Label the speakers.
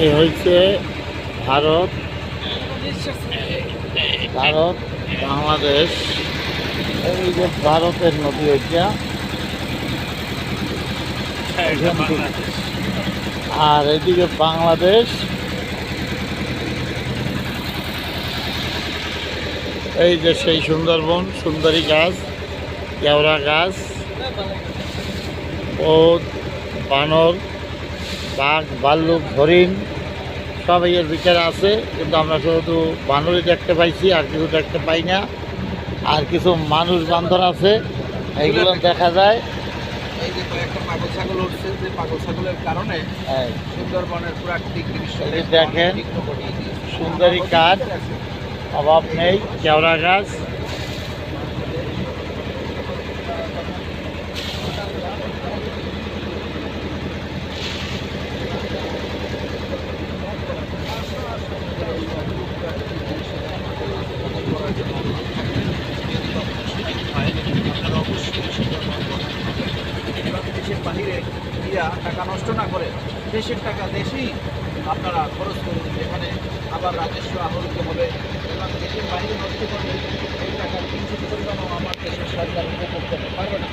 Speaker 1: এ হচ্ছে ভারত ভারত বাংলাদেশ। এই যে ভারতের নদী এটা, আর এদিকে বাংলাদেশ। এই যে সেই সুন্দরবন, সুন্দরী গাছ, কেওড়া গাছ ও বানর, বাঘ, ভাল্লুক, হরিণ সবাই এর ভিতরে আছে, কিন্তু আমরা শুধু বানরই দেখতে পাইছি, আর কিছু দেখতে পাই না। আর কিছু মানুষ বান্দর আছে, এইগুলো দেখা যায়।
Speaker 2: এই যে কয়েকটা পাগল ছাগল উঠছে, যে পাগল ছাগলের কারণে সুন্দরবনের প্রাকৃতিক দৃশ্য
Speaker 1: দেখেন, সুন্দরী কাঠ, অভাব নেই, কেওড়া গাছ।
Speaker 2: দেশের বাহিরে দিয়া টাকা নষ্ট না করে দেশের টাকা দেশেই আপনারা খরচ করুন, যেখানে আবার রাজস্ব আহরিত হবে এবং দেশের বাহিরে নষ্ট করলে এই টাকার কিঞ্চিত পরিমাণও আমার দেশের সরকার উপভোগ করতে পারবে না।